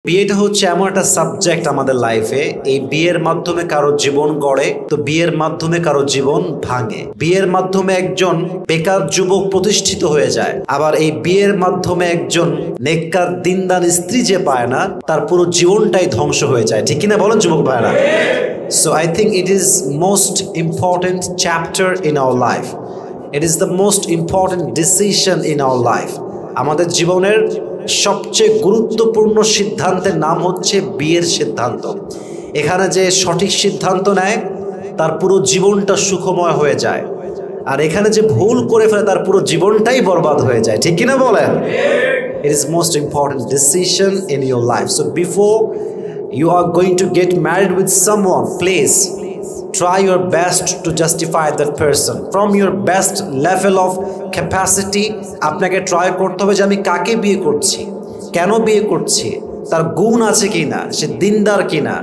বিয়েটা হচ্ছে এমন একটা সাবজেক্ট আমাদের লাইফে। এই বিয়ের মাধ্যমে কারো জীবন গড়ে, তো বিয়ের মাধ্যমে কারো জীবন ভাঙে। বিয়ের মাধ্যমে একজন বেকার যুবক প্রতিষ্ঠিত হয়ে যায়, আবার এই বিয়ের মাধ্যমে একজন নেককার দিনদার স্ত্রী যে পায় না, তার পুরো জীবনটাই ধ্বংস হয়ে যায়। ঠিক কিনা বলেন যুবক ভাইরা? So I think it is most important chapter in our life. It is the most important decision in our life. আমাদের জীবনের সবচেয়ে গুরুত্বপূর্ণ সিদ্ধান্তের নাম হচ্ছে বিয়ের সিদ্ধান্ত। এখানে যে সঠিক সিদ্ধান্ত নেয় তার পুরো জীবনটা সুখময় হয়ে যায়, আর এখানে যে ভুল করে ফেলে তার পুরো জীবনটাই বরবাদ হয়ে যায়। ঠিক কিনা বলেন? It is most important decision in your life. So before you are going to get married with someone, please try your best to justify that person from your best level of capacity. আপনাকে try করতে হবে যে আমি কাকে বিয়ে করছি, কেন বিয়ে করছি, তার গুণ আছে কিনা, সে দিনদার কিনা,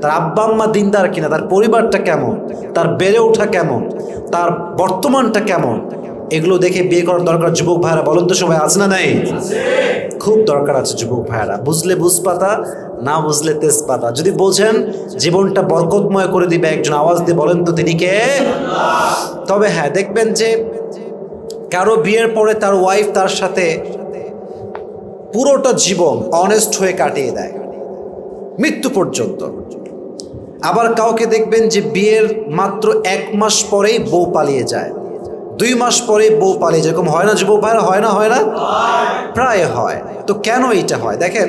তার আব্বা আম্মা দিনদার কিনা, তার পরিবারটা কেমন, তার বেড়ে ওঠা কেমন, তার বর্তমানটা কেমন, এগুলো দেখে বিয়ে করার দরকার। যুবক ভাইরা বলেন তো, সবাই আছে না নাই? খুব দরকার আছে যুবক ভাইরা। বুঝলে বুঝপাতা, না বুঝলে তেজপাতা। যদি বোঝেন জীবনটা বরকতময় করে দিবে একজন, আওয়াজ দিয়ে বলেন তো তিনি কে? তবে হ্যাঁ, দেখবেন যে কারো বিয়ের পরে তার ওয়াইফ তার সাথে পুরোটা জীবন অনেস্ট হয়ে কাটিয়ে দেয়, মৃত্যু পর্যন্ত। আবার কাউকে দেখবেন যে বিয়ের মাত্র 1 মাস পরেই বউ পালিয়ে যায়, 2 মাস পরে বউ পালিয়ে যায়। এরকম হয় না যুবক ভাইরা? হয় না? হয় না? প্রায় হয়। তো কেন এটা হয়? দেখেন,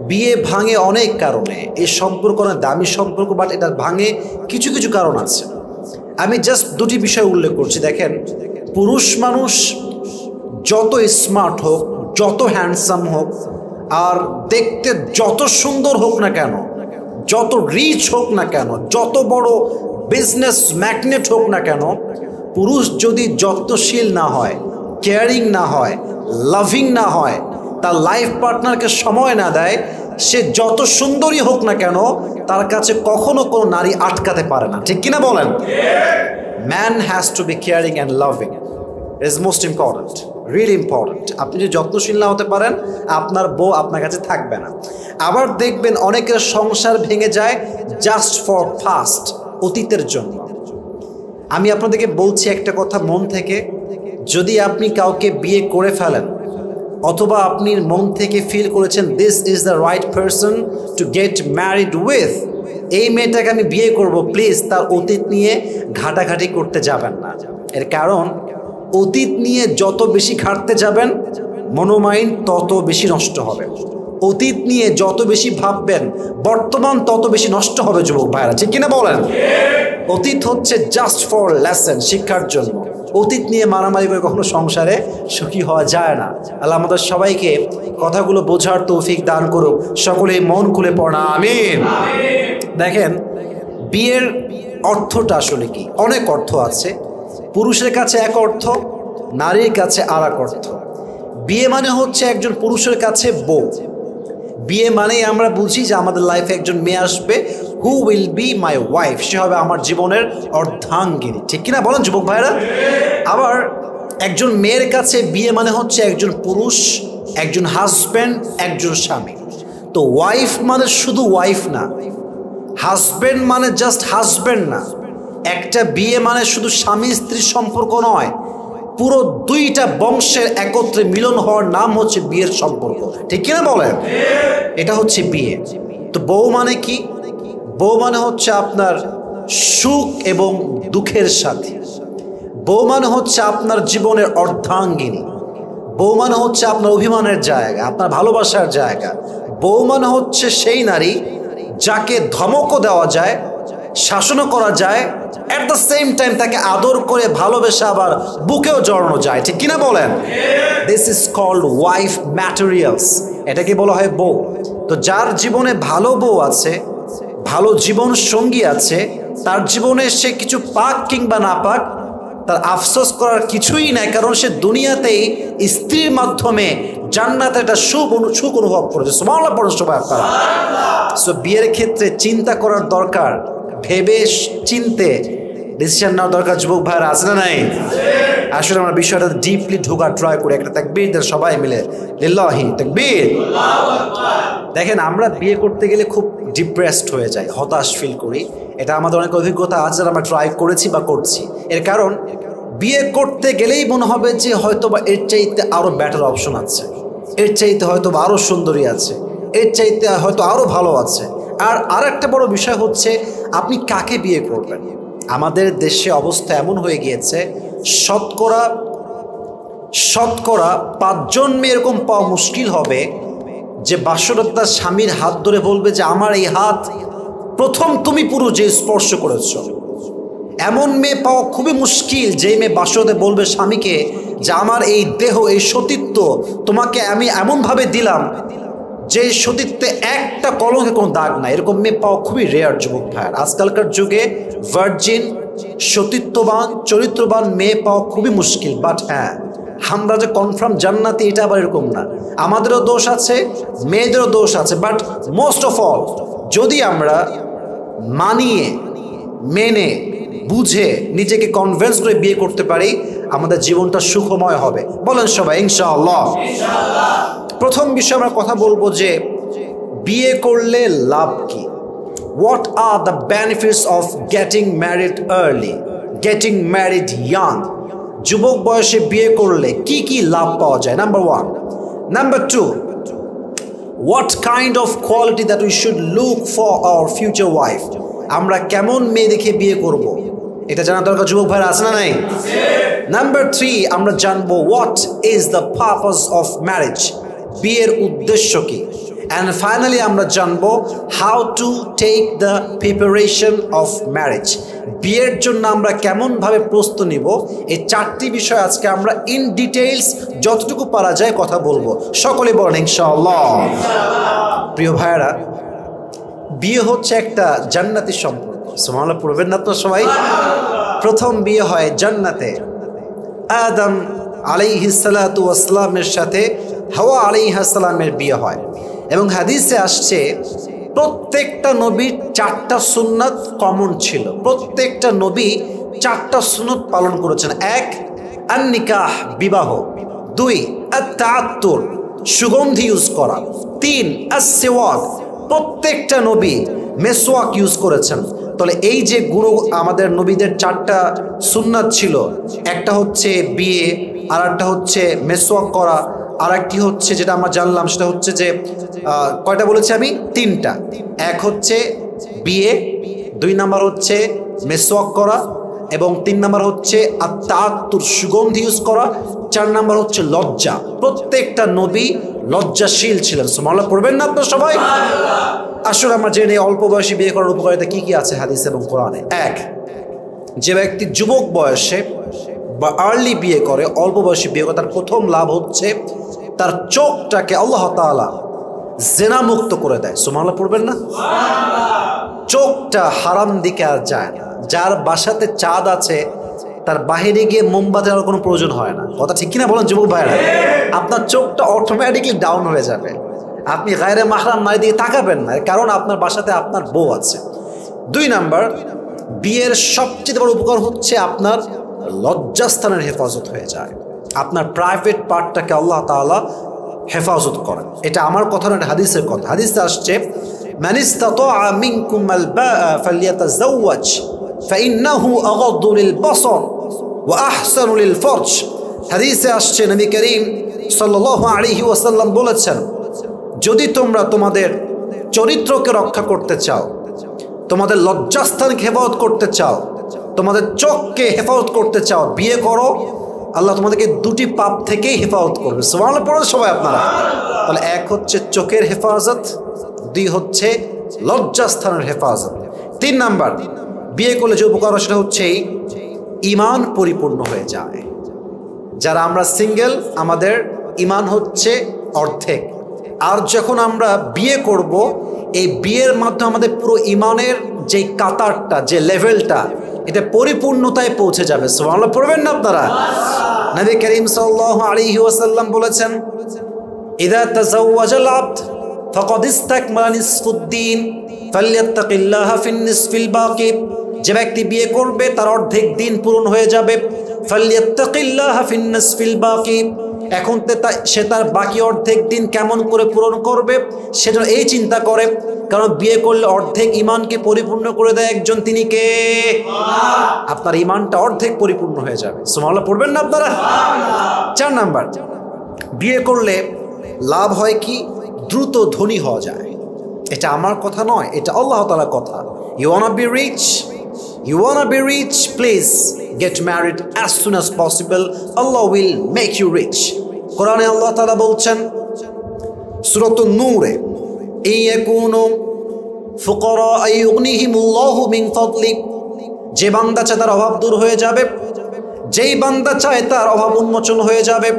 বিয়ে ভাঙে অনেক কারণে। এই সম্পর্ক অনেক দামি সম্পর্ক, বাট এটা ভাঙে কিছু কিছু কারণ আছে। আমি জাস্ট 2টি বিষয় উল্লেখ করছি। দেখেন, পুরুষ মানুষ যত স্মার্ট হোক, যত হ্যান্ডসাম হোক, আর দেখতে যত সুন্দর হোক না কেন, যত রিচ হোক না কেন, যত বড় বিজনেস ম্যাগনেট হোক না কেন, পুরুষ যদি যত্নশীল না হয়, কেয়ারিং না হয়, লাভিং না হয়, তার লাইফ পার্টনারকে সময় না দেয়, সে যত সুন্দরী হোক না কেন, তার কাছে কখনো কোনো নারী আটকাতে পারে না। ঠিক কিনা বলেন? Man has to be caring and loving. It is most important, really important. আপনি যদি যত্নশীল না হতে পারেন, আপনার বউ আপনার কাছে থাকবে না। আবার দেখবেন অনেকের সংসার ভেঙে যায় জাস্ট ফর ফাস্ট, অতীতের জন্য। আমি আপনাদেরকে বলছি একটা কথা মন থেকে, যদি আপনি কাউকে বিয়ে করে ফেলেন, অথবা আপনি মন থেকে ফিল করেছেন this is the right person to get married with, এই মেয়েটাকে আমি বিয়ে করব, প্লিজ তার অতীত নিয়ে ঘাটাঘাটি করতে যাবেন না। এর কারণ, অতীত নিয়ে যত বেশি ঘাটতে যাবেন, মনোমাইন্ড তত বেশি নষ্ট হবে। অতীত নিয়ে যত বেশি ভাববেন, বর্তমান তত বেশি নষ্ট হবে যুবক ভাইরা। ঠিক কিনা বলেন? অতীত হচ্ছে জাস্ট ফর লেসন, শিক্ষার জন্য। অতীত নিয়ে মারামারি করে কখনো সংসারে সুখী হওয়া যায় না। আল্লাহ আমাদের সবাইকে কথাগুলো বোঝার তৌফিক দান করুক। সকলেই মন খুলে পড়া আমিন। দেখেন, বিয়ের অর্থটা আসলে কি? অনেক অর্থ আছে। পুরুষের কাছে এক অর্থ, নারীর কাছে আর এক অর্থ। বিয়ে মানে হচ্ছে একজন পুরুষের কাছে বউ। বিয়ে মানেই আমরা বুঝি যে আমাদের লাইফে একজন মেয়ে আসবে, who will be my wife, সে হবে আমার জীবনের অর্ধাঙ্গিনী। ঠিক কিনা বলেন যুবক ভাইরা? আবার একজন মেয়ের কাছে বিয়ে মানে হচ্ছে একজন পুরুষ, একজন হাজব্যান্ড, একজন স্বামী। তো ওয়াইফ মানে শুধু ওয়াইফ না, হাজব্যান্ড মানে জাস্ট হাজব্যান্ড না, একটা বিয়ে মানে শুধু স্বামী স্ত্রীর সম্পর্ক নয়, পুরো 2টা বংশের একত্রে মিলন হওয়ার নাম হচ্ছে বিয়ের সম্পর্ক। ঠিক কিনা বলেন? এটা হচ্ছে বিয়ে। তো বউ মানে কি? বউ মানে হচ্ছে আপনার সুখ এবং দুঃখের সাথী। বউ মানে হচ্ছে আপনার জীবনের অর্ধাঙ্গিনী। বউ মানে হচ্ছে আপনার অভিমানের জায়গা, আপনার ভালোবাসার জায়গা। বউ মানে হচ্ছে সেই নারী যাকে ধমকও দেওয়া যায়, শাসনও করা যায়, অ্যাট দ্য সেম টাইম তাকে আদর করে ভালোবেসে আবার বুকেও জড়ানো যায়। ঠিক কিনা বলেন? This is called wife materials. এটাকে বলা হয় বউ। তো যার জীবনে ভালো বউ আছে, ভালো জীবন সঙ্গী আছে, তার জীবনে সে কিছু পাক কিংবা না পাক, তার আফসোস করার কিছুই নাই, কারণ সে দুনিয়াতেই স্ত্রীর মাধ্যমে জান্নাতে একটা সুখ অনুভব করেছে। সুবহানাল্লাহ পড়ুন সবাই আপনারা। সো বিয়ের ক্ষেত্রে চিন্তা করার দরকার, ভেবে চিনতে ডিসিশন নেওয়ার দরকার। যুবক ভাইরা আছে না নাই? আসলে আমরা বিষয়টা ডিপলি ঢোকার ট্রাই করি। একটা তাকবীর দেন সবাই মিলে, লিল্লাহি তাকবীর। দেখেন, আমরা বিয়ে করতে গেলে খুব ডিপ্রেসড হয়ে যাই, হতাশ ফিল করি। এটা আমাদের অনেক অভিজ্ঞতা আছে, যারা আমরা ট্রাই করেছি বা করছি। এর কারণ বিয়ে করতে গেলেই মনে হবে যে হয়তো বা এর চাইতে আরও বেটার অপশন আছে, এর চাইতে হয়তো বা আরও সুন্দরী আছে, এর চাইতে হয়তো আরও ভালো আছে। আর একটা বড় বিষয় হচ্ছে আপনি কাকে বিয়ে করবেন। আমাদের দেশে অবস্থা এমন হয়ে গিয়েছে, শতকরা 5 জন মেয়ে এরকম পাওয়া মুশকিল হবে যে বাসরাত তার স্বামীর হাত ধরে বলবে যে আমার এই হাত প্রথম তুমি পুরো যে স্পর্শ করেছ। এমন মেয়ে পাওয়া খুবই মুশকিল যে মেয়ে বাসরাতে বলবে স্বামীকে যে আমার এই দেহ, এই সতীত্ব তোমাকে আমি এমনভাবে দিলাম যে সতীত্বে একটা কলঙ্কে কোনো দাগ নাই। এরকম মেয়ে পাওয়া খুবই রেয়ার যুবক ভাইয়ার। আজকালকার যুগে ভার্জিন, সতীত্ববান, চরিত্রবান মেয়ে পাওয়া খুবই মুশকিল। বাট হ্যাঁ, আমরা যে কনফার্ম জান্নাতি এটা আবার এরকম না। আমাদেরও দোষ আছে, মেয়েদেরও দোষ আছে। বাট মোস্ট অফ অল যদি আমরা মানিয়ে, মেনে, বুঝে, নিজেকে কনভিন্স করে বিয়ে করতে পারি, আমাদের জীবনটা সুখময় হবে। বলেন সবাই ইনশাআল্লাহ। প্রথম বিষয় আমরা কথা বলবো যে বিয়ে করলে লাভ কি। What are the benefits of getting married early, getting married young. যুবক বয়সে বিয়ে করলে কি কি লাভ পাওয়া যায়, number 1। Number 2, what kind of quality that we should look for our future wife. আমরা কেমন মেয়ে দেখে বিয়ে করব, এটা জানা দরকার যুবক ভাইরা, আছে না নাই? নাম্বার 3, আমরা জানবো what is the purpose of marriage, বিয়ের উদ্দেশ্য কি। অ্যান্ড ফাইনালি আমরা জানবো how to take the preparation of marriage, বিয়ের জন্য আমরা কেমনভাবে প্রস্তুতি নিব। এই 4টি বিষয় আজকে আমরা ইন ডিটেইলস যতটুকু পারা যায় কথা বলবো। সকলে বলেন ইনশাআল্লাহ। প্রিয় ভাইয়েরা, বিয়ে হচ্ছে একটা জান্নাতি সম্পর্ক। সুবহানাল্লাহ পড়বেন না তো সবাই? প্রথম বিয়ে হয় জান্নাতে। আদম আলাইহিস সালাতু ওয়াস সালামের সাথে হাওয়া আলাইহিস সালামের বিয়ে হয়। এবং হাদিসে আসছে প্রত্যেকটা নবীর 4টা সুন্নাত কমন ছিল। প্রত্যেকটা নবী 4টা সুন্নাত পালন করেছেন। 1, আন-নিকাহ, বিবাহ। 2, আত-তাআত্তুর, সুগন্ধি ইউজ করা। 3, আস-সিওয়াক, প্রত্যেকটা নবী মেসওয়াক ইউজ করেছেন। তাহলে এই যে গুণ আমাদের নবীদের 4টা সুন্নাত ছিল, একটা হচ্ছে বিয়ে, আর একটা হচ্ছে মেসওয়াক করা, আর একটি হচ্ছে যেটা আমরা জানলাম সেটা হচ্ছে যে কয়টা বলেছি আমি? 3টা। এক হচ্ছে বিয়ে, 2 নাম্বার হচ্ছে মেসওয়াক করা, এবং 3 নাম্বার হচ্ছে আত-তাআত্তুর, সুগন্ধি ইউজ করা। 4 নাম্বার হচ্ছে লজ্জা। প্রত্যেকটা নবী লজ্জাশীল ছিলেন। সুবহানাল্লাহ পড়বেন না আপনারা সবাই? আসলে আমরা জেনে অল্প বয়সে বিয়ে করার উপকারিতা কি কি আছে হাদিস এবং কোরআনে। 1, যে ব্যক্তি যুবক বয়সে বা আর্লি বিয়ে করে, অল্প বয়সে বিয়ে করে, তার প্রথম লাভ হচ্ছে তার চোখটাকে আল্লাহ তাআলা জেনা মুক্ত করে দেয়। সুবহানাল্লাহ পড়বেন না? চোখটা হারাম দিকে আর যায় না। যার বাসাতে চাঁদ আছে তার বাহিরে গিয়ে মোমবাতির আর কোনো প্রয়োজন হয় না। কথা ঠিক কিনা বলেন যুবক ভাইরা? আপনার চোখটা অটোমেটিকলি ডাউন হয়ে যাবে। আপনি গায়রে মাহরাম নারী দিকে তাকাবেন না, কারণ আপনার বাসাতে আপনার বউ আছে। 2 নাম্বার, বিয়ের সবচেয়ে বড় উপকার হচ্ছে আপনার লজ্জাস্থানের হেফাজত হয়ে যায়। আপনার প্রাইভেট পার্টটাকে আল্লাহ তাআলা হেফাজত করেন। এটা আমার কথা না, এটা হাদিসের কথা। হাদিসে আসছে মান ইসতাতাআ মিনকুমাল বাআ ফালইয়াতাযাওয়াজ ফাইন্নাহু আগাদ্দু লিল বাসার ওয়া আহসানু লিল ফারজ। হাদিসে আসছে নবী করিম সাল্লাল্লাহু আলাইহি ওয়াসাল্লাম বলেছেন, যদি তোমরা তোমাদের চরিত্রকে রক্ষা করতে চাও, তোমাদের লজ্জাস্থানকে হেফাজত করতে চাও, তোমাদের চোখকে হেফাজত করতে চাও, বিয়ে করো। আল্লাহ তোমাদেরকে 2টি পাপ থেকেই হেফাজত করবে। সুবহানাল্লাহ পড়েন সবাই আপনারা? তাহলে 1 হচ্ছে চোখের হেফাজত, 2 হচ্ছে লজ্জাস্থানের হেফাজত। 3 নাম্বার, বিয়ে করলে যে উপকার সেটা হচ্ছে ঈমান পরিপূর্ণ হয়ে যায়। যারা আমরা সিঙ্গেল, আমাদের ঈমান হচ্ছে অর্ধেক। আর যখন আমরা বিয়ে করব, এই বিয়ের মাধ্যমে আমাদের পুরো ঈমানের যে কাতারটা, যে লেভেলটা, এটা পরিপূর্ণতায় পৌঁছে যাবে। সুবহানাল্লাহ পড়বেন না আপনারা? নবী করিম সাল্লাল্লাহু আলাইহি ওয়াসাল্লাম বলেছেন, ইযা তাযাওয়াজাল আবদ ফাকাদ ইসতাকমালা নিসফুদ্দিন ফালইয়াত্তাকিল্লাহা ফিন নিসফিল বাকি। যে ব্যক্তি বিয়ে করবে তার অর্ধেক দিন পূরণ হয়ে যাবে। ফালইয়াত্তাকিল্লাহা ফিন-নাসফিল বাকি, এখন সে তার বাকি অর্ধেক দিন কেমন করে পূরণ করবে সেজন্য এই চিন্তা করে, কারণ বিয়ে করলে অর্ধেক ইমানকে পরিপূর্ণ করে দেয় একজন, তিনি কে? আপনার ইমানটা অর্ধেক পরিপূর্ণ হয়ে যাবে। সুবহানাল্লাহ পড়বেন না আপনারা? 4 নাম্বার, বিয়ে করলে লাভ হয় কি? দ্রুত ধনী হওয়া যায়। এটা আমার কথা নয়, এটা আল্লাহ তাআলার কথা। You wanna be rich, you wanna be rich, please get married as soon as possible, Allah will make you rich. কোরআনে আল্লাহ তাআলা বলছেন সূরাতুন নূরে, ইয়াকুনু ফুকারা আইয়ুগনিহিমুল্লাহু মিন ফাদলি, যে বান্দা চায় তার অভাব দূর হয়ে যাবে, যেই বান্দা চায় তার অভাব উন্মোচন হয়ে যাবে,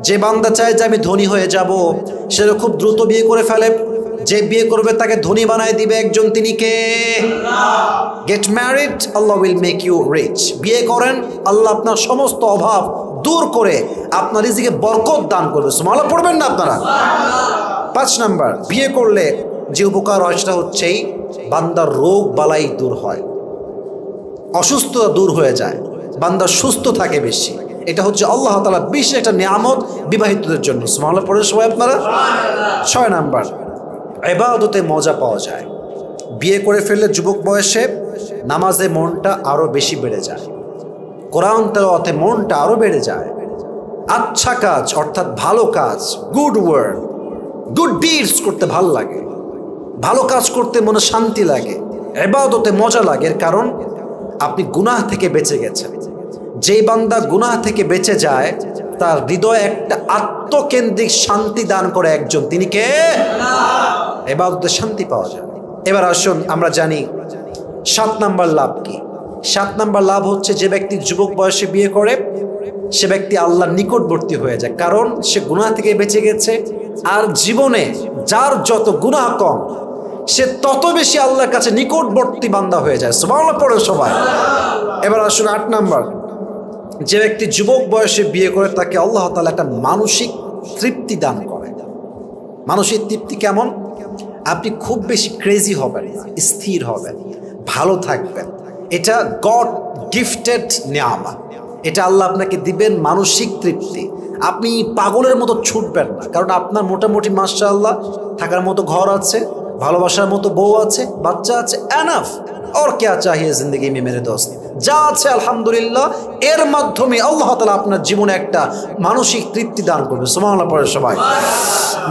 যে বান্দা চায় যে আমি ধনী হয়ে যাব, সে খুব দ্রুত বিয়ে করে ফেলে। যে বিয়ে করবে তাকে ধনী বানায় দিবে একজন, তিনি কে? Get married, Allah will make you rich. বিয়ে করেন, আল্লাহ আপনার সমস্ত অভাব দূর করে আপনার রিজিকে বরকত দান করবে। সুবহানাল্লাহ পড়বেন না আপনারা? 5 নাম্বার, বিয়ে করলে যে উপকার হয় সেটা হচ্ছেই বান্দার রোগ বালাই দূর হয়, অসুস্থতা দূর হয়ে যায়, বান্দা সুস্থ থাকে বেশি। এটা হচ্ছে আল্লাহ তাআলা বিশেষ একটা নিয়ামত বিবাহিতদের জন্য। সুবহানাল্লাহ পড়ে সবাই আপনারা? 6 নাম্বার, ইবাদতে মজা পাওয়া যায়। বিয়ে করে ফেললে যুবক বয়সে নামাজে মনটা আরো বেশি বেড়ে যায়, কোরআন তেলাওয়াতে মনটা আরো বেড়ে যায়, আচ্ছা কাজ অর্থাৎ ভালো কাজ, গুড ওয়ার্ড, গুড ডিডস করতে ভালো লাগে, ভালো কাজ করতে মনে শান্তি লাগে, ইবাদতে মজা লাগে। এর কারণ আপনি গুনাহ থেকে বেঁচে গেছেন। যেই বান্দা গুনাহ থেকে বেঁচে যায় তার হৃদয়ে একটা আত্মকেন্দ্রিক শান্তি দান করে একজন, তিনি কে? ইবাদতে শান্তি পাওয়া যায়। এবার আসুন আমরা জানি 7 নাম্বার লাভ কি। 7 নাম্বার লাভ হচ্ছে যে ব্যক্তি যুবক বয়সে বিয়ে করে সে ব্যক্তি আল্লাহর নিকটবর্তী হয়ে যায়, কারণ সে গুনাহ থেকে বেঁচে গেছে। আর জীবনে যার যত গুনাহ কম সে তত বেশি আল্লাহর কাছে নিকটবর্তী বান্দা হয়ে যায়। সুবহানাল্লাহ পড়ে সবাই। এবার আসুন 8 নাম্বার, যে ব্যক্তি যুবক বয়সে বিয়ে করে তাকে আল্লাহ তাআলা একটা মানসিক তৃপ্তি দান করে। মানসিক তৃপ্তি কেমন? আপনি খুব বেশি ক্রেজি হবেন না, স্থির হবেন, ভালো থাকবেন। এটা গড গিফটেড নিয়ামত, এটা আল্লাহ আপনাকে দিবেন মানসিক তৃপ্তি। আপনি পাগলের মতো ছুটবেন না, কারণ আপনার মোটামুটি মাশাআল্লাহ থাকার মতো ঘর আছে, ভালোবাসার মতো বউ আছে, বাচ্চা আছে, এনাফ। और क्या चाहिए जिंदगी में मेरे दोस्त? যা আছে আলহামদুলিল্লাহ, এর মাধ্যমে আল্লাহ তাআলা আপনার জীবনে একটা মানসিক তৃপ্তি দান করবে। সুবহানাল্লাহ পড়ে সবাই।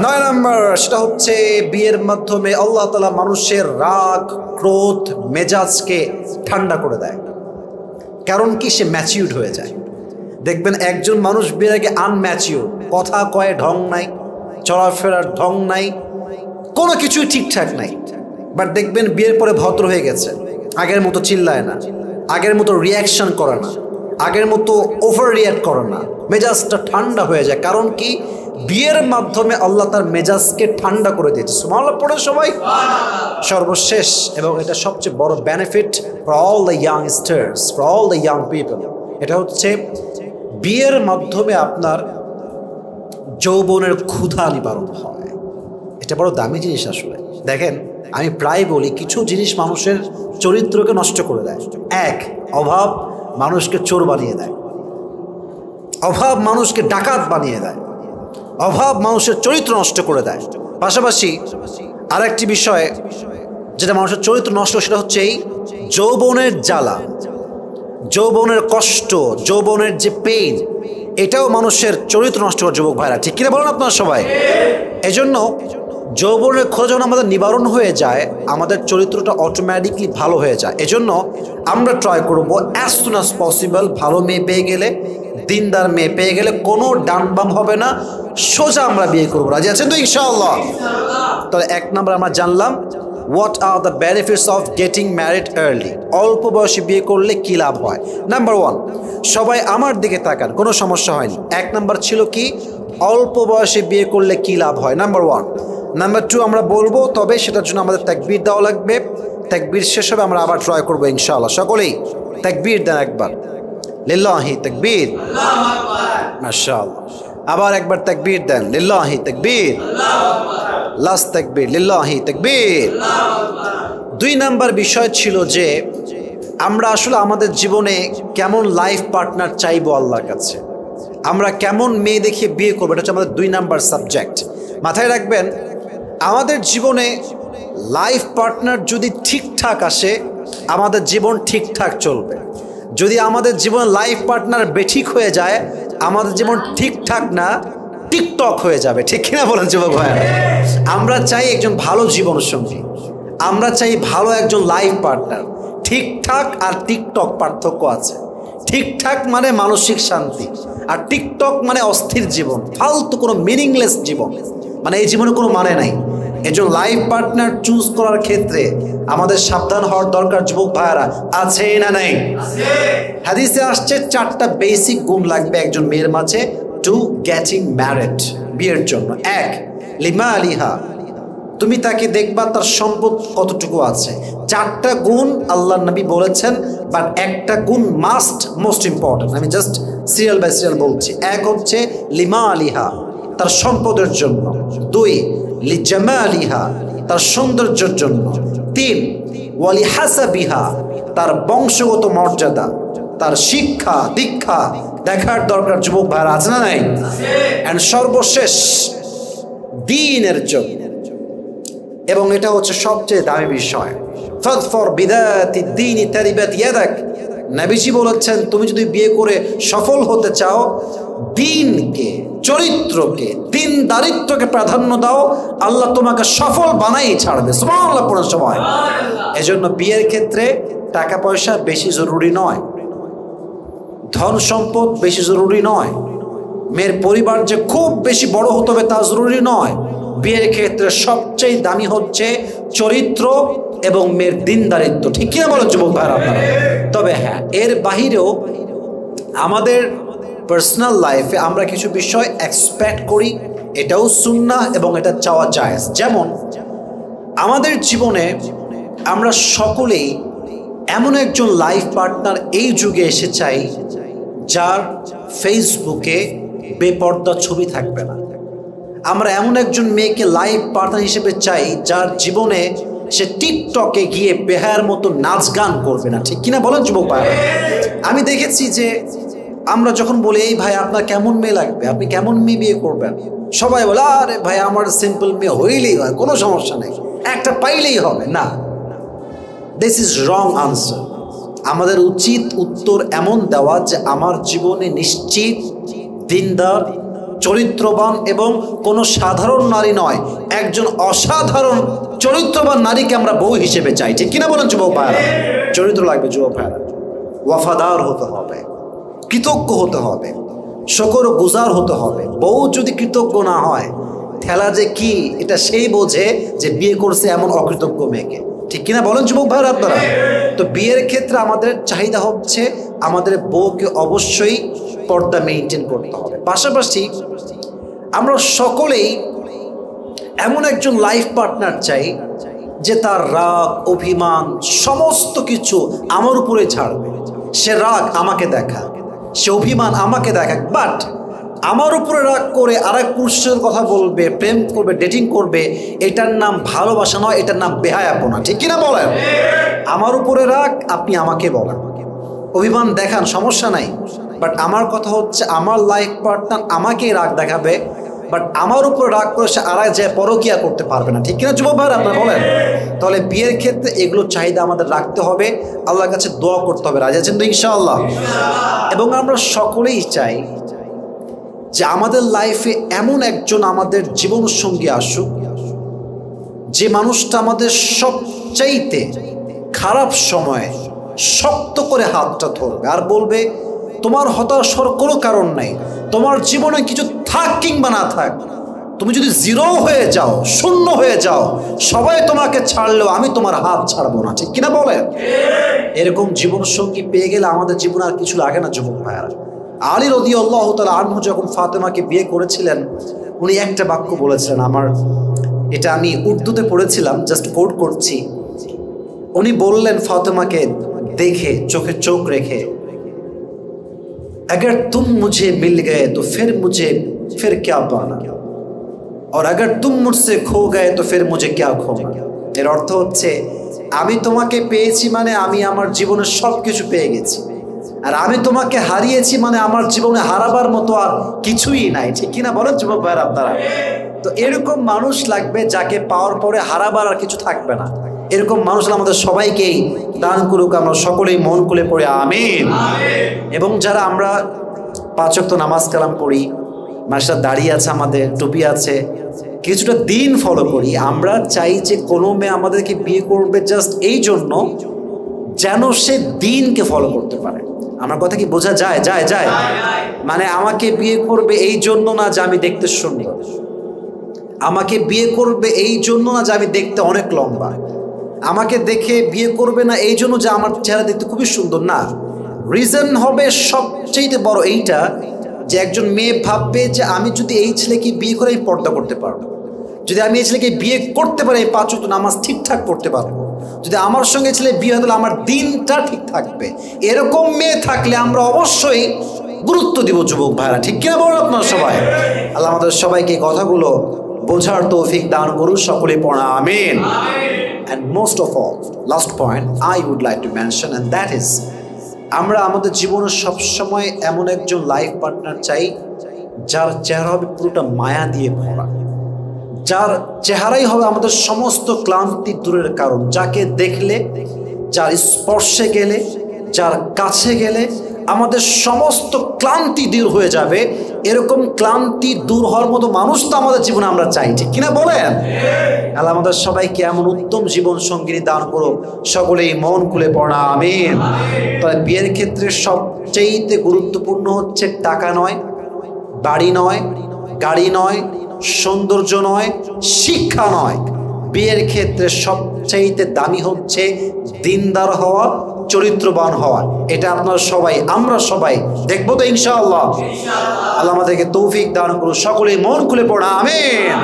9 নাম্বার, সেটা হচ্ছে বিয়ের মাধ্যমে আল্লাহ তাআলা মানুষের রাগ, ক্রোধ, মেজাজকে ঠান্ডা করে দেয়। কারণ কি? সে ম্যাচিউরড হয়ে যায়। দেখবেন একজন মানুষ বিয়ের আগে আনম্যাচিউর, কথা কয় ঢং নাই, চলাফেরার ঢং নাই, কোনো কিছুই ঠিকঠাক নাই। বাট দেখবেন বিয়ের পরে ভদ্র হয়ে গেছে, আগের মতো চিল্লায় না, আগের মতো রিয়াকশন করে না, আগের মতো ওভার রিয়াক্ট করে না, মেজাজটা ঠান্ডা হয়ে যায়। কারণ কি? বিয়ের মাধ্যমে আল্লাহ তার মেজাজকে ঠান্ডা করে দিয়েছে। সুবহানাল্লাহ পড়ে সবাই। সর্বশেষ এবং এটা সবচেয়ে বড় benefit for all the youngsters, for all the young people, এটা হচ্ছে বিয়ের মাধ্যমে আপনার যৌবনের ক্ষুধা নিবারণ হয়। এটা বড় দামি জিনিস আসলে। দেখেন, আমি প্রায় বলি কিছু জিনিস মানুষের চরিত্রকে নষ্ট করে দেয়। 1, অভাব মানুষকে চোর বানিয়ে দেয়, অভাব মানুষকে ডাকাত বানিয়ে দেয়, অভাব মানুষের চরিত্র নষ্ট করে দেয়। পাশাপাশি আরেকটি বিষয় যেটা মানুষের চরিত্র নষ্ট, সেটা হচ্ছে এই যৌবনের জ্বালা, যৌবনের কষ্ট, যৌবনের যে পেইন, এটাও মানুষের চরিত্র নষ্ট করে। যুবক ভাইরা, ঠিক কিনা বলেন আপনারা সবাই? এজন্য যৌবনের খোঁজ যখন আমাদের নিবারণ হয়ে যায়, আমাদের চরিত্রটা অটোমেটিকলি ভালো হয়ে যায়। এজন্য আমরা ট্রাই করবো অ্যাজ সুন অ্যাজ পসিবল ভালো মেয়ে পেয়ে গেলে, দিনদার মেয়ে পেয়ে গেলে কোনো ডান বাম হবে না, সোজা আমরা বিয়ে করবো। রাজি আছেন তো ইনশাআল্লাহ? তাহলে 1 নাম্বার আমরা জানলাম what are the benefits of getting married early. অল্প বয়সে বিয়ে করলে কী লাভ হয়? নাম্বার 1, সবাই আমার দিকে তাকান, কোনো সমস্যা হয়নি। 1 নাম্বার ছিল কি? অল্প বয়সে বিয়ে করলে কী লাভ হয়, নাম্বার 1। নাম্বার 2 আমরা বলবো, তবে সেটার জন্য আমাদের তাকবীর দেওয়া লাগবে। তাকবীর শেষ হবে, আমরা আবার ট্রাই করবো ইনশাআল্লাহ। সকলেই তাকবীর দেন একবার, লিল্লাহি তাকবীর, মাশাআল্লাহ। আবার একবার তাকবীর দেন, লিল্লাহি তাকবীর, লাস্ট তাকবীর, লিল্লাহি তাকবীর। 2 নাম্বার বিষয় ছিল যে আমরা আসলে আমাদের জীবনে কেমন লাইফ পার্টনার চাইবো আল্লাহর কাছে, আমরা কেমন মেয়ে দেখে বিয়ে করবো, এটা হচ্ছে আমাদের 2 নাম্বার সাবজেক্ট। মাথায় রাখবেন, আমাদের জীবনে লাইফ পার্টনার যদি ঠিকঠাক আসে আমাদের জীবন ঠিকঠাক চলবে। যদি আমাদের জীবন লাইফ পার্টনার বেঠিক হয়ে যায় আমাদের জীবন ঠিকঠাক না টিকটক হয়ে যাবে। ঠিক কিনা বলেন যুবক ভাইরা? আমরা চাই একজন ভালো জীবন সঙ্গী, আমরা চাই ভালো একজন লাইফ পার্টনার। ঠিকঠাক আর টিকটক পার্থক্য আছে। ঠিকঠাক মানে মানসিক শান্তি, আর টিকটক মানে অস্থির জীবন, ফালতু কোনো মিনিংলেস জীবন, মানে এই জীবনে কোনো মানে নাই। একজন লাইফ পার্টনার চুজ করার ক্ষেত্রে আমাদের সাবধান হওয়ার দরকার যুবক ভাইরা, আছে না নাই? হাদিসে আসছে 4টা বেসিক গুণ লাগবে একজন মেয়ের মাঝে টু গেটিং ম্যারিড, বিয়ের জন্য। 1, লিমা আলিহা, তুমি তাকে দেখবা তার সম্পদ কতটুকু আছে। 4টা গুণ আল্লাহর নবী বলেছেন, বাট একটা গুণ মাস্ট, মোস্ট ইম্পর্টেন্ট। আমি জাস্ট সিরিয়াল বাই সিরিয়াল বলছি। 1 হচ্ছে লিমা আলিহা, তার সম্পদের জন্য। 2, লিজামালিহা, তার সৌন্দর্যের জন্য। 3, ওয়ালি হাসাবিহা, তার বংশগত মর্যাদা, তার শিক্ষা দীক্ষা দেখার দরকার যুবক ভাইরা, আছে না নাই? এন্ড সর্বশেষ দ্বীনের জন্য, এবং এটা হচ্ছে সবচেয়ে দামি বিষয়। ফাযফর বিযাতি দ্বীনি তারিবাত ইয়াদাক, নবীজি বলেছেন তুমি যদি বিয়ে করে সফল হতে চাও দ্বীনকে, চরিত্রকে, দ্বীনদারিত্বকে প্রাধান্য দাও, আল্লাহ তোমাকে সফল বানাই ছাড়বে। সুবহানাল্লাহ পড়ার সময়। এজন্য বিয়ের ক্ষেত্রে টাকা পয়সা বেশি জরুরি নয়, ধন সম্পদ বেশি জরুরি নয়, মেয়ের পরিবার যে খুব বেশি বড় হতে হবে তা জরুরি নয়। বিয়ের ক্ষেত্রে সবচেয়ে দামি হচ্ছে চরিত্র এবং মেয়ের দ্বীনদারিত্ব। ঠিক কিনা বলো যুবক ভাইরা আপনারা? তবে হ্যাঁ, এর বাহিরেও আমাদের পার্সোনাল লাইফে আমরা কিছু বিষয় এক্সপেক্ট করি, এটাও সুন্নাহ এবং এটা চাওয়া জায়েজ। যেমন আমাদের জীবনে আমরা সকলেই এমন একজন লাইফ পার্টনার এই যুগে এসে চাই যার ফেসবুকে বেপর্দা ছবি থাকবে না। আমরা এমন একজন মেয়েকে লাইফ পার্টনার হিসেবে চাই যার জীবনে সে টিকটকে গিয়ে বেহায়ার মতো নাচ গান করবে না। ঠিক কিনা বলেন যুবক ভাইরা? আমি দেখেছি যে আমরা যখন বলি এই ভাই আপনার কেমন মেয়ে লাগবে, আপনি কেমন মেয়ে বিয়ে করবেন, সবাই বলে আরে ভাই আমার সিম্পল মেয়ে হইলেই হয়, কোনো সমস্যা নেই, একটা পাইলেই হবে। না, দিস ইজ রং আনসার। আমাদের উচিত উত্তর এমন দেওয়া যে আমার জীবনে নিশ্চিত দিনদার, চরিত্রবান এবং কোনো সাধারণ নারী নয়, একজন অসাধারণ চরিত্রবান নারীকে আমরা বউ হিসেবে চাই। ঠিক কিনা বলেন যুবক ভাইরা? চরিত্র লাগবে যুবক ভাইরা, ওয়াফাদার হতে হবে, কৃতজ্ঞ হতে হবে, শুকরগুজার হতে হবে। বউ যদি কৃতজ্ঞ না হয় ঠেলা যে কি এটা সেই বোঝে যে বিয়ে করছে এমন অকৃতজ্ঞ মেয়েকে। ঠিক কিনা বলেন যুবক ভাইরা আপনারা? তো বিয়ের ক্ষেত্রে আমাদের চাহিদা হচ্ছে আমাদের বউকে অবশ্যই পর্দা মেইনটেইন করতে হবে। পাশাপাশি আমরা সকলেই এমন একজন লাইফ পার্টনার চাই যে তার রাগ অভিমান সমস্ত কিছু আমার উপরে ছাড়বে। সে রাগ আমাকে দেখা, সে অভিমান আমাকে দেখা, বাট আমার উপরে রাগ করে আরেক পুরুষের কথা বলবে, প্রেম করবে, ডেটিং করবে, এটার নাম ভালোবাসা নয়, এটার নাম বেহায়াপনা। ঠিক কিনা বলেন? আমার উপরে রাগ, আপনি আমাকে বলেন, অভিমান দেখান, সমস্যা নাই, বাট আমার কথা হচ্ছে আমার লাইফ পার্টনার আমাকেই রাগ দেখাবে, বাট আমার উপর রাগ করে সে আর এক যায় পরকিয়া করতে পারবে না। ঠিক কিনা যুবক ভাইরা আপনারা বলেন? তাহলে বিয়ের ক্ষেত্রে এগুলো চাহিদা আমাদের রাখতে হবে, আল্লাহর কাছে দোয়া করতে হবে। রাজি আছেন তো ইনশাআল্লাহ? এবং আমরা সকলেই চাই যে আমাদের লাইফে এমন একজন আমাদের জীবন সঙ্গী আসুক যে মানুষটা আমাদের সবচাইতে খারাপ সময়ে শক্ত করে হাতটা ধরবে আর বলবে তোমার হতাশার কোনো কারণ নাই, তোমার জীবনে কিছু থাক কিংবা না থাক, তুমি যদি জিরো হয়ে যাও, শূন্য হয়ে যাও, সবাই তোমাকে ছাড়লেও আমি তোমার হাত ছাড়বো না। ঠিক কিনা বলেন? এরকম জীবন সঙ্গী পেয়ে গেলে আমাদের জীবনে আর কিছু লাগে না যুবক ভাইয়ারা। আলী রাদিয়াল্লাহু তাআলা আনহু যখন ফাতেমাকে বিয়ে করেছিলেন উনি একটা বাক্য বলেছিলেন, আমার এটা আমি উর্দুতে পড়েছিলাম, জাস্ট কোট করছি। উনি বললেন ফাতেমাকে দেখে, চোখে চোখ রেখে, अगर तुम मुझे मिल गए तो फिर क्या पाना, और अगर तुम मुझसे खो गए तो फिर मुझे क्या खोना। এর অর্থ হচ্ছে আমি তোমাকে পেয়েছি মানে আমি আমার জীবনের সব কিছু পেয়ে গেছি, আর আমি তোমাকে হারিয়েছি মানে আমার জীবনে হারাবার মতো আর কিছুই নাই। ঠিক কিনা বলেন যুবক ভাইয়েরা আপনারা? তো এরকম মানুষ লাগবে যাকে পাওয়ার পরে হারাবার আর কিছু থাকবে না। এরকম মানুষ আমাদের সবাইকেই দান করুক, আমরা সকলেই মন খুলে পড়ে আমিন। এবং যারা আমরা 5 ওয়াক্ত নামাজ কালাম পড়ি, মাসা দাঁড়িয়ে আছে, আমাদের টুপি আছে, কিছুটা দিন ফলো করি, আমরা চাই যে কোনো মেয়ে আমাদেরকে বিয়ে করবে জাস্ট এই জন্য যেন সে দিনকে ফলো করতে পারে। আমার কথা কি বোঝা যায়? যায় যায় মানে আমাকে বিয়ে করবে এই জন্য না যে আমি দেখতে সুন্দর, আমাকে বিয়ে করবে এই জন্য না যে আমি দেখতে অনেক লম্বা, আমাকে দেখে বিয়ে করবে না এই জন্য যে আমার চেহারা দেখতে খুবই সুন্দর, না। রিজন হবে সবচেয়ে বড় এইটা যে একজন মেয়ে ভাববে যে আমি যদি এই ছেলেকে বিয়ে করে আমি পর্দা করতে পারবো, যদি আমি এই ছেলেকে বিয়ে করতে পারি 5 ওয়াক্ত নামাজ ঠিকঠাক করতে পারবো, যদি আমার সঙ্গে ছেলে বিয়ে হলে আমার দিনটা ঠিক থাকবে। এরকম মেয়ে থাকলে আমরা অবশ্যই গুরুত্ব দিব যুবক ভাইরা। ঠিক কিনা বলুন আপনারা সবাই? আল্লাহ আমাদের সবাইকে কথাগুলো বোঝার তৌফিক দান করুন, সকলে পড়া আমিন। And most of all, last point I would like to mention, and that is, আমরা আমাদের জীবনে সবসময় এমন একজন লাইফ পার্টনার চাই যার চেহারা হবে পুরোটা মায়া দিয়ে ভরা, যার চেহারাই হবে আমাদের সমস্ত ক্লান্তি দূরের কারণ, যাকে দেখলে, যার স্পর্শে গেলে, যার কাছে গেলে আমাদের সমস্ত ক্লান্তি দূর হয়ে যাবে। এরকম ক্লান্তি দূর হওয়ার মতো মানুষ তো আমাদের জীবনে আমরা চাই। ঠিক কিনা বলেন? আল্লাহ আমাদের সবাইকে এমন উত্তম জীবন সঙ্গিনী দান করুক, সকলেই মন খুলে পড়া আমিন। তবে বিয়ের ক্ষেত্রে সবচেয়ে গুরুত্বপূর্ণ হচ্ছে টাকা নয়, বাড়ি নয়, গাড়ি নয়, সৌন্দর্য নয়, শিক্ষা নয়। বিয়ের ক্ষেত্রে সবচাইতে দামি হচ্ছে দিনদার হওয়া, চরিত্রবান হওয়া। এটা আপনারা সবাই, আমরা সবাই দেখবো তো ইনশাআল্লাহ। আল্লাহ আমাদেরকে তৌফিক দান করুন, সকলেই মন খুলে পড়া আমিন।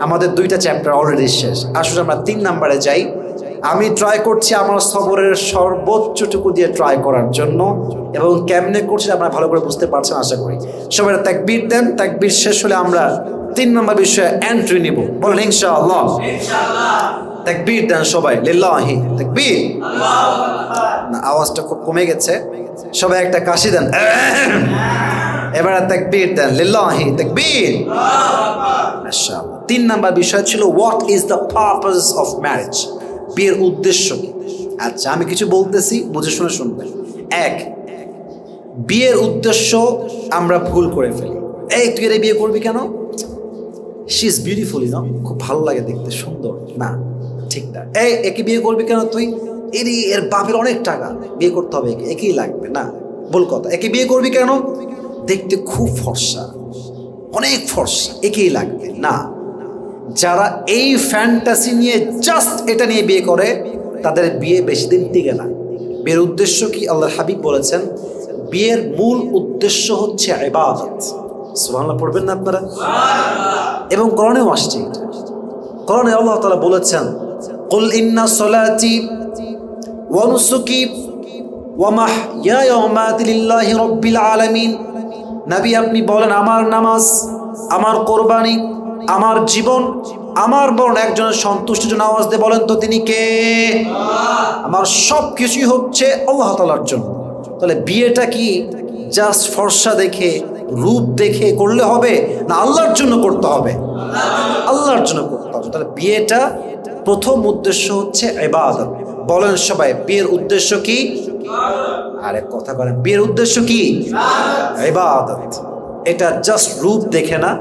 আমাদের 2টা চ্যাপ্টার অলরেডি শেষ, আসলে আমরা 3 নম্বরে যাই। আমি ট্রাই করছি আমার সবরের সর্বোচ্চটুকু দিয়ে ট্রাই করার জন্য, এবং কেমনে করছি আপনারা ভালো করে বুঝতে পারছেন আশা করি। সবাই তাকবীর দেন, তাকবীর শেষ হলে আমরা 3 নম্বর বিষয়ে এন্ট্রি নিব। বলেন ইনশাআল্লাহ। তাকবীর দেন সবাই, লিল্লাহি তাকবীর। না, আওয়াজটা খুব কমে গেছে, সবাই একটা কাশি দেন। এবার তাকবীর দেন, লিল্লাহি তাকবীর। মাশাআল্লাহ। 3 নম্বর বিষয় ছিল what is the purpose of marriage, বিয়ের উদ্দেশ্য কি। আচ্ছা, আমি কিছু বলতেছি, বুঝে শুনে শুনবেন। 1, বিয়ের উদ্দেশ্য আমরা ভুল করে ফেলি। এই তুই এর বিয়ে করবি কেন? শি ইজ বিউটিফুল, না, খুব ভালো লাগে দেখতে, সুন্দর। না, ঠিক না। এই একে বিয়ে করবি কেন তুই? এর বাপের অনেক টাকা, বিয়ে করতে হবে, একেই লাগবে। না, ভুল কথা। একে বিয়ে করবি কেন? দেখতে খুব ফর্সা, অনেক ফর্সা, একেই লাগবে। না, যারা এই ফ্যান্টাসি নিয়ে জাস্ট এটা নিয়ে বিয়ে করে তাদের বিয়ে বেশি দিন টিকে না। বিয়ের উদ্দেশ্য কি? আল্লাহর হাবিব বলেছেন বিয়ের মূল উদ্দেশ্য হচ্ছে ইবাদত। সুবহানাল্লাহ পড়বেন না আপনারা? এবং কোরআনেও আসছে এটা। কোরআনে আল্লাহ তাআলা বলেছেন কুল ইন্না সলাতি ওয়া নুসুকি ওয়া মাহইয়ায়া ওয়া মামাতি লিল্লাহি রাব্বিল আলামিন। নবী আপনি বলেন আমার নামাজ, আমার কোরবানি, আমার জীবন, আমার বরং একজনের সন্তুষ্টির জন্য আওয়াজ দিয়ে বলেন তো তিনি কে? আমার সব কিছুই হচ্ছে আল্লাহ তাআলার জন্য। তাহলে বিয়েটা কি জাস্ট ফর্সা দেখে, রূপ দেখে করলে হবে না? আল্লাহর জন্য করতে হবে, আল্লাহর জন্য করতে হবে। তাহলে বিয়েটা প্রথম উদ্দেশ্য হচ্ছে ইবাদত। বলেন সবাই, বিয়ের উদ্দেশ্য কি? আরে কথা বলেন, বিয়ের উদ্দেশ্য কি? ইবাদত। এটা জাস্ট রূপ দেখে না,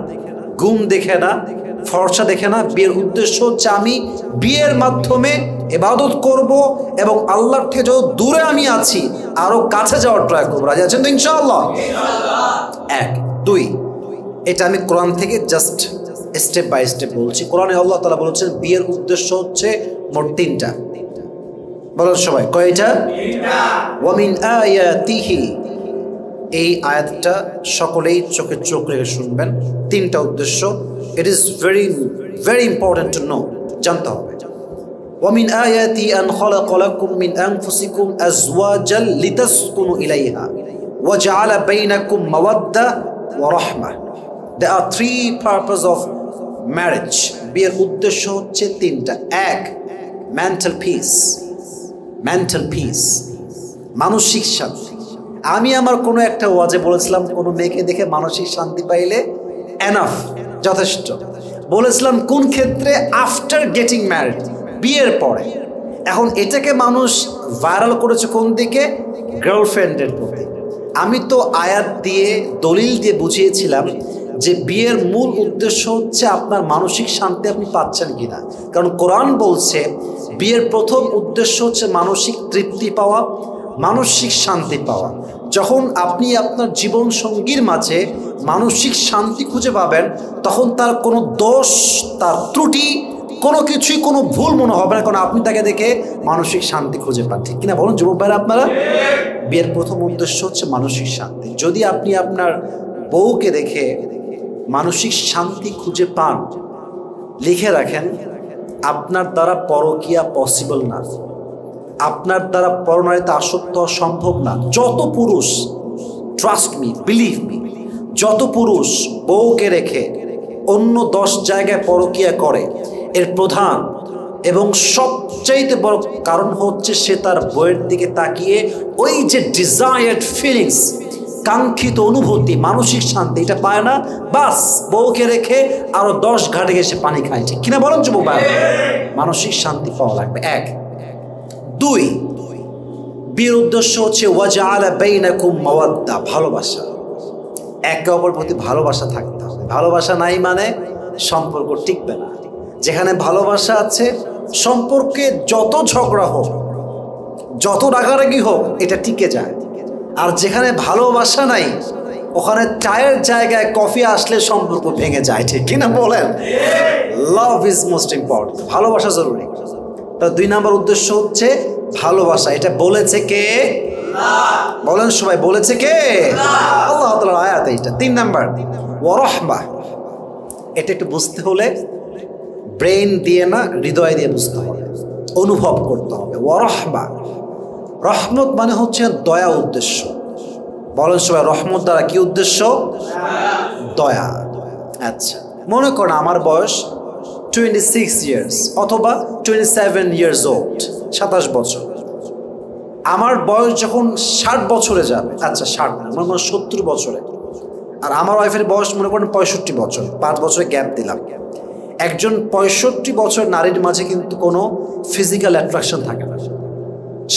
গুণ দেখে না, ফর্সা দেখে না। বিয়ের উদ্দেশ্য হচ্ছে আমি বিয়ের মাধ্যমে ইবাদত করব এবং আল্লাহর থেকে যত দূরে আমি আছি আরো কাছে যাওয়ার ট্রাই করবো। রাজি আছেন তো ইনশাআল্লাহ? 1, 2, এটা আমি কোরআন থেকে জাস্ট স্টেপ বাই স্টেপ বলছি। কোরআনে আল্লাহ তাআলা বলেছেন বিয়ের উদ্দেশ্য হচ্ছে মোট 3টা। বলেন সবাই, কয়টা? ওয়া মিন আয়াতিহি। এই আয়াতটা সকলেই চোখে চোখ রেখে শুনবেন। 3টা উদ্দেশ্য। It is very very important to know, জানতে হবে। ওয়া মিন আয়াতি আন খালাকা লাকুম মিন আনফুসিকুম আজওয়াজাল লিতাসকুনু ইলাইহা ওয়া জাআলা বাইনাকুম মাওয়াদ্দা ওয়া রাহমা। There are 3 purposes of marriage. বিয়ের উদ্দেশ্য হচ্ছে 3টা। 1, মেন্টাল পিস, মেন্টাল পিস, মানসিক শান্তি। আমি আমার কোনো একটা ওয়াজে বলেছিলাম, কোনো মেয়েকে দেখে মানসিক শান্তি পাইলে এনাফ, যথেষ্ট। বলেছিলাম কোন ক্ষেত্রে? আফটার গেটিং ম্যারিড, বিয়ের পরে। এখন এটাকে মানুষ ভাইরাল করেছে কোন দিকে? গার্লফ্রেন্ডের প্রতি। আমি তো আয়াত দিয়ে, দলিল দিয়ে বুঝিয়েছিলাম যে বিয়ের মূল উদ্দেশ্য হচ্ছে আপনার মানসিক শান্তি আপনি পাচ্ছেন কিনা। কারণ কোরআন বলছে বিয়ের প্রথম উদ্দেশ্য হচ্ছে মানসিক তৃপ্তি পাওয়া, মানসিক শান্তি পাওয়া। যখন আপনি আপনার জীবন সঙ্গীর মাঝে মানসিক শান্তি খুঁজে পাবেন, তখন তার কোনো দোষ, তার ত্রুটি, কোনো কিছুই কোনো ভুল মনে হবে না, কারণ আপনি তাকে দেখে মানসিক শান্তি খুঁজে পান। ঠিক কিনা বলুন যুবক ভাইরা আপনারা? বিয়ের প্রথম উদ্দেশ্য হচ্ছে মানসিক শান্তি। যদি আপনি আপনার বউকে দেখে মানসিক শান্তি খুঁজে পান, লিখে রাখেন আপনার দ্বারা পরকীয়া পসিবল না, আপনার দ্বারা পরনারীতে আসক্ত হওয়া সম্ভব না। যত পুরুষ, ট্রাস্ট মি, বিলিভ মি, যত পুরুষ বউকে রেখে অন্য 10 জায়গায় পরকীয়া করে, এর প্রধান এবং সবচাইতে বড় কারণ হচ্ছে সে তার বউয়ের দিকে তাকিয়ে ওই যে ডিজায়ার্ড ফিলিংস, কাঙ্ক্ষিত অনুভূতি, মানসিক শান্তি এটা পায় না। বাস বউকে রেখে আরো 10 ঘাটে গিয়ে সে পানি খায়। ঠিক কিনা বলেন যুবক ভাই? মানসিক শান্তি পাওয়া লাগবে। 1, 2, বিয়ের উদ্দেশ্য হচ্ছে ওয়াজআলা বাইনাকুম মাওয়াদ্দা, ভালোবাসা। একে অপরের প্রতি ভালোবাসা থাকতে হবে। ভালোবাসা নাই মানে সম্পর্ক টিকবে না। যেখানে ভালোবাসা আছে, সম্পর্কে যত ঝগড়া হোক, যত রাগারাগি হোক, এটা টিকে যায়। আর যেখানে ভালোবাসা নাই, ওখানে চায়ের জায়গায় কফি আসলে সম্পর্ক ভেঙে যায়। ঠিক কিনা বলেন? লাভ ইজ মোস্ট ইম্পর্টেন্ট, ভালোবাসা জরুরি। তার 2 নম্বর উদ্দেশ্য হচ্ছে ভালোবাসা। এটা বলেছে কে? বলেন সবাই, বলেছে কে? আল্লাহ তাআলার আয়াত এইটা। 3 নম্বর ওয়ারাহমা। এটা একটু বুঝতে হলে ব্রেন দিয়ে না, হৃদয় দিয়ে বুঝতে হবে, অনুভব করতে হবে। ওয়ারাহমা, রহমত মানে হচ্ছে দয়া উদ্দেশ্য। বলেন সবাই, রহমত দ্বারা কি উদ্দেশ্য? দয়া। আচ্ছা, মনে করেন আমার বয়স 26 ইয়ার্স অথবা 27 ইয়ার্স ওল্ড, 27 বছর। আমার বয়স যখন 60 বছরে যাবে, আচ্ছা 60 না, মনে করেন 70 বছরে, আর আমার ওয়াইফের বয়স মনে করেন 65 বছর, 5 বছরের গ্যাপ দিলাম। একজন 65 বছর নারীর মাঝে কিন্তু কোনো ফিজিক্যাল অ্যাট্রাকশন থাকে না,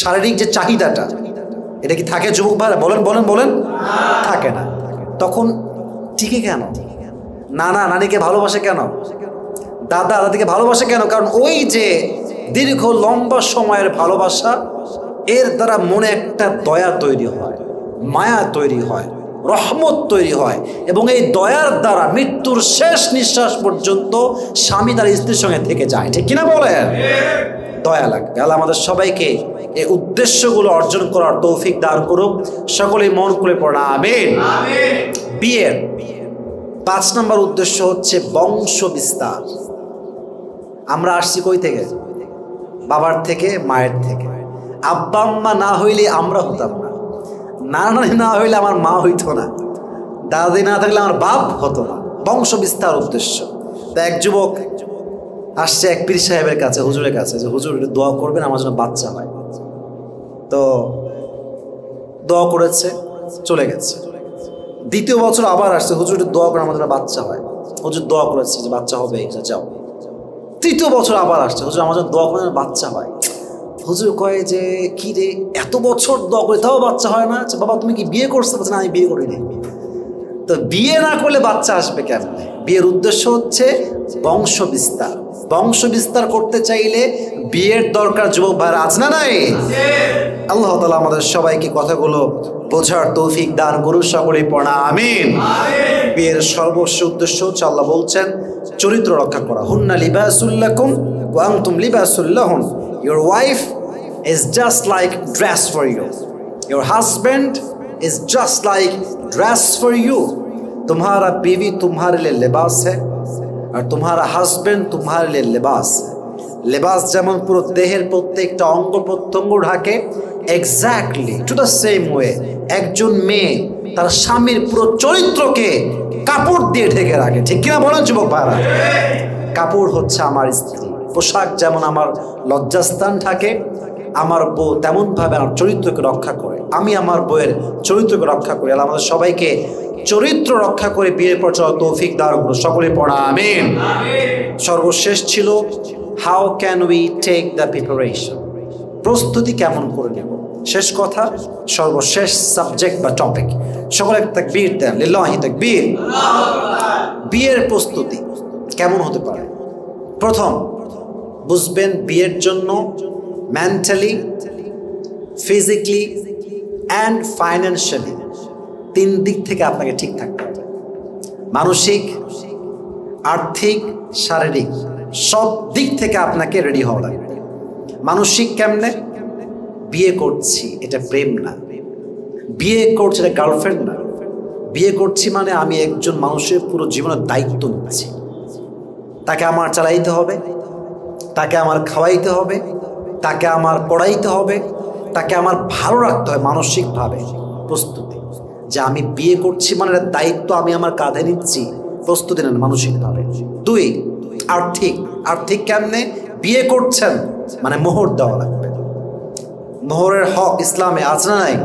শারীরিক যে চাহিদাটা, এটা কি থাকে যুবক ভাইরা? বলেন বলেন বলেন। থাকে না। তখন টিকে কেন? নানা নানিকে ভালোবাসে কেন? দাদা দাদিকে ভালোবাসে কেন? কারণ ওই যে দীর্ঘ লম্বা সময়ের ভালোবাসা, এর দ্বারা মনে একটা দয়া তৈরি হয়, মায়া তৈরি হয়, রহমত তৈরি হয়, এবং এই দয়ার দ্বারা মৃত্যুর শেষ নিঃশ্বাস পর্যন্ত স্বামী তার স্ত্রীর সঙ্গে থেকে যায়। ঠিক কিনা বলেন? দয়া লাগবে। আল্লাহ আমাদের সবাইকে এই উদ্দেশ্যগুলো অর্জন করার তৌফিক দান করুক। সকলেই মন খুলে পড়া আমিন। বিয়ের 5 নম্বর উদ্দেশ্য হচ্ছে বংশ বিস্তার। আমরা আসছি কই থেকে? বাবার থেকে, মায়ের থেকে। আব্বা আম্মা না হইলে আমরা হতাম না, নানা নানি না হইলে আমার মা হইতো না, দাদি না থাকলে আমার বাপ হতো না। বংশ বিস্তার উদ্দেশ্য। তা এক যুবক আসছে এক পীর সাহেবের কাছে, হুজুরের কাছে, যে হুজুর দোয়া করবেন আমার জন্য বাচ্চা হয়। তো দোয়া করেছে, চলে গেছে। 2য় বছর আবার আসছে, হুজুর দোয়া করে আমার জন্য বাচ্চা হয়। হুজুর দোয়া করেছে যে বাচ্চা হবে, যাও। 3য় বছর আবার আসছে, হুজুর আমার জন্য দোয়া করে বাচ্চা হয়। হুজুর কয় যে কি রে, এত বছর দোয়া করে তাও বাচ্চা হয় না? বাবা তুমি কি বিয়ে করছো? না, আমি বিয়ে করিনি। তো বিয়ে না করলে বাচ্চা আসবে কেমনে? বিয়ের উদ্দেশ্য হচ্ছে বংশ বিস্তার। বংশ বিস্তার করতে চাইলে বিয়ের দরকার। যুবক ভাইরা আছে না নাই? আল্লাহ তাআলা আমাদের সবাইকে কথাগুলো বোঝার তৌফিক দান করুন। সকলেই পড়া আমিন। বিয়ের সর্বস্ব উদ্দেশ্য হচ্ছে, আল্লাহ বলছেন, চরিত্র রক্ষা করা। হুন্না লিবাসুল লাকুম ওয়া আনতুম লিবাসুল লাহুন। Your wife is just like dress for you. Your husband is just like dress for you. तुम्हारा बीवी तुम्हारे लिए लिबास है और तुम्हारा हस्बैंड तुम्हारे लिए लिबास है। लिबास যেমন পুরো দেহের প্রত্যেকটা অঙ্গ প্রত্যঙ্গ ঢাকে, exactly to the same way একজন মেয়ে তার স্বামীর পুরো চরিত্রকে কাপড় দিয়ে ঢেকে রাখে। ঠিক কিনা বলেন যুবক ভাইরা? কাপড় হচ্ছে আমার স্ত্রী, পোশাক যেমন আমার লজ্জাস্থান থাকে, আমার বউ তেমনভাবে আমার চরিত্রকে রক্ষা করে, আমি আমার বউয়ের চরিত্রকে রক্ষা করি। আল্লাহ আমাদের সবাইকে চরিত্র রক্ষা করে বিয়ের পর চলার তৌফিক দান করুন, সকলে পড়া আমিন। সর্বশেষ ছিল how can we take the preparation, প্রস্তুতি কেমন করে নেব। শেষ কথা, সর্বশেষ সাবজেক্ট বা টপিক, সকলে তাকবীর দেন, লিল্লাহি তাকবীর। বিয়ের প্রস্তুতি কেমন হতে পারে? প্রথম বুঝবেন, বিয়ের জন্য মেন্টালি, ফিজিক্যালি অ্যান্ড ফাইন্যান্সিয়ালি 3 দিক থেকে আপনাকে ঠিক থাকতে হবে। মানসিক, আর্থিক, শারীরিক সব দিক থেকে আপনাকে রেডি হওয়া লাগবে। মানসিক কেমনে? বিয়ে করছি এটা প্রেম না, বিয়ে করছি এটা গার্লফ্রেন্ড না, বিয়ে করছি মানে আমি একজন মানুষের পুরো জীবনের দায়িত্ব নিচ্ছি। তাকে আমার চালাইতে হবে, তাকে আমার খাওয়াইতে হবে, তাকে আমার পড়াইতে হবে, তাকে আমার ভালো রাখতে হবে মানসিকভাবে। প্রস্তুতি যে আমি বিয়ে করছি মানে দায়িত্ব আমি আমার কাঁধে নিচ্ছি, প্রস্তুতি নেন মানসিকভাবে। 2 আর্থিক। আর্থিক কেমনে? বিয়ে করছেন মানে মোহর দেওয়া লাগবে। মোহরের হক ইসলামে আছে না নাই?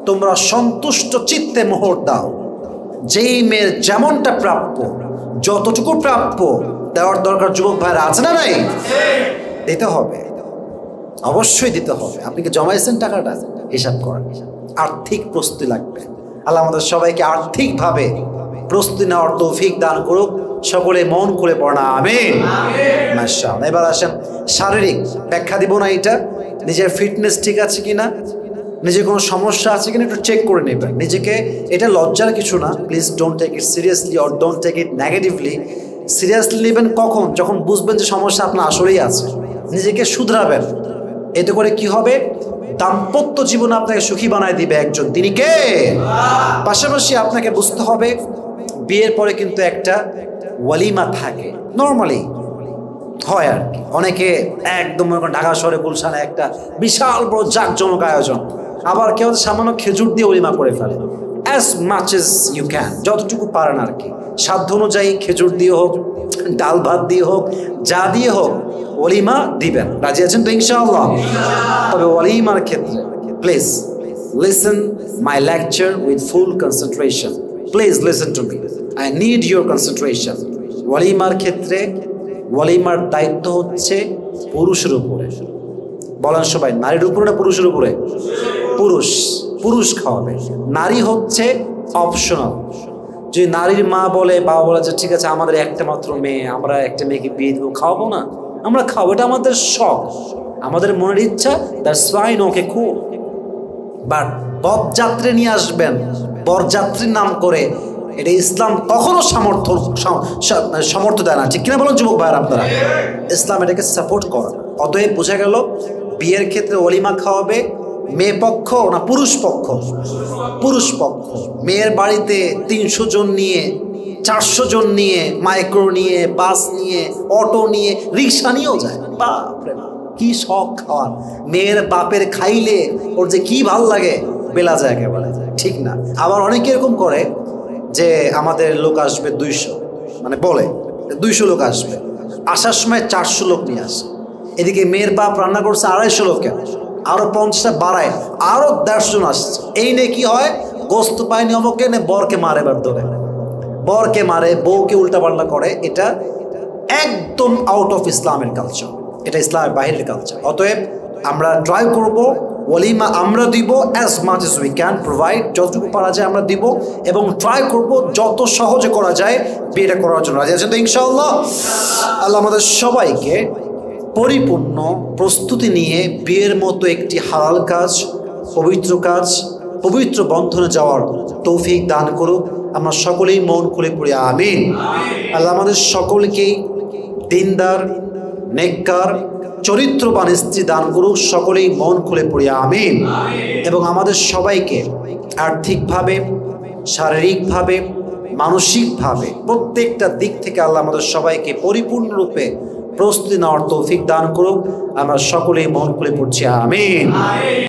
তোমরা সন্তুষ্ট চিত্তে মোহর দাও। যেই মেয়ের যেমনটা প্রাপ্য, যতটুকু প্রাপ্য দেওয়ার দরকার যুবক ভাইরা আছে না নাই? দিতে হবে, অবশ্যই দিতে হবে। আপনি কি জমাইছেন টাকাটা? হিসাব করেন। আর্থিক প্রস্তুতি লাগবে। আল্লাহ আমাদের সবাইকে আর্থিকভাবে প্রস্তুতি নেওয়ার তৌফিক দান করুক, সকলে মন খুলে পড়া আমিন। মাশাআল্লাহ। এবার আসেন শারীরিক। ব্যাখ্যা দিব না, এটা নিজের ফিটনেস ঠিক আছে কিনা, নিজে কোনো সমস্যা আছে কিনা একটু চেক করে নেবেন নিজেকে। এটা লজ্জার কিছু না, please don't take it seriously or don't take it negatively. Seriously নেবেন কখন? যখন বুঝবেন যে সমস্যা আপনার আসলেই আছে। নিজেকে শুধরাবেন, এতে করে কি হবে? দাম্পত্য জীবন আপনাকে সুখী বানায় দিবে একজন, তিনি কে? পাশাপাশি আপনাকে বুঝতে হবে বিয়ের পরে কিন্তু একটা ওয়ালিমা থাকে, নর্মালি হয় আর কি। অনেকে একদম ঢাকা শহরে গুলশানে একটা বিশাল বড় জাঁকজমক আয়োজন, আবার কেউ সামান্য খেজুর দিয়ে ওলিমা করে ফেলে। As much as you can, যতটুকু পারেন আর কি, সাধ্য অনুযায়ী খেজুর দিয়ে হোক, ডাল ভাত দিয়ে হোক, যা দিয়ে হোক ওলিমা দিবেন। রাজি আছেন তো ইনশাআল্লাহ? তবে ওলিমার ক্ষেত্রে please listen my lecture with full concentration. Please listen to me, I need your concentration. ওলিমার ক্ষেত্রে ওয়ালিমার দায়িত্ব হচ্ছে পুরুষের উপরে। বলেন সবাই, নারীর উপরে না পুরুষের উপরে? পুরুষ খাওয়াবে, নারী হচ্ছে অপশনাল। যদি নারীর মা বলে, বাবা বলে যে ঠিক আছে আমাদের একটা মাত্র মেয়ে, আমরা একটা মেয়েকে বিয়ে দেবো, খাওয়াবো না, আমরা খাওয়াবো, এটা আমাদের শখ, আমাদের মনের ইচ্ছা, দ্যাটস ফাইন, ওকে খুব। বাট বরযাত্রী নিয়ে আসবেন বরযাত্রীর নাম করে, এটা ইসলাম কখনো সমর্থ দেয় না, ঠিক কিনা বলুন যুবক ভাইয়ের আপনারা? ইসলাম এটাকে সাপোর্ট করে। অতএব বোঝা গেল বিয়ের ক্ষেত্রে ওলিমা খাওয়াবে মেয়ে পক্ষ না পুরুষ পক্ষ? পুরুষ পক্ষ। মেয়ের বাড়িতে 300 জন নিয়ে, 400 জন নিয়ে, মাইক্রো নিয়ে, বাস নিয়ে, অটো নিয়ে, রিক্সা নিয়েও যায়। বাপরে কি শখ খাওয়ার! মেয়ের বাপের খাইলে ওর যে কি ভাল লাগে বেলা যায় একেবারে, ঠিক না? আবার অনেকে এরকম করে যে আমাদের লোক আসবে 200, মানে বলে 200 লোক আসবে, আসার সময় 400 লোক নিয়ে আসে। এদিকে মেয়ের বাপ রান্না করছে 250 লোকের, আরো 50টা বাড়ায়, আরো 150 জন আসছে। এই নিয়ে কি হয়? গোস্ত পায়নি অমুকে নে, বরকে মারে, বার ধরে বরকে মারে, বউকে উল্টাপাল্টা করে। এটা একদম আউট অফ ইসলামের কালচার, এটা ইসলামের বাহিরের কালচার। অতএব আমরা ট্রাই করব ওলিমা আমরা দিব as much age we can provide, যতটুকু পারা যায় আমরা দিব, এবং ট্রাই করব যত সহজে করা যায় বিয়েটা করার জন্য। রাজি আছেন তো ইনশাআল্লাহ? আল্লাহ আমাদের সবাইকে পরিপূর্ণ প্রস্তুতি নিয়ে বিয়ের মতো একটি হালাল কাজ, পবিত্র কাজ, পবিত্র বন্ধনে যাওয়ার তৌফিক দান করুক। আমরা সকলেই মন খুলে পড়ি আমিন। আল্লাহ আমাদের সকলকেই দিনদার, নেককার, চরিত্রবান স্ত্রী দান করুক, সকলেই মন খুলে পড়ি আমিন। এবং আমাদের সবাইকে আর্থিকভাবে, শারীরিকভাবে, মানসিকভাবে প্রত্যেকটা দিক থেকে আল্লাহ আমাদের সবাইকে পরিপূর্ণরূপে প্রস্তুতি নেওয়ার তৌফিক দান করুক। আমরা সকলেই মন খুলে পড়ছি আমিন।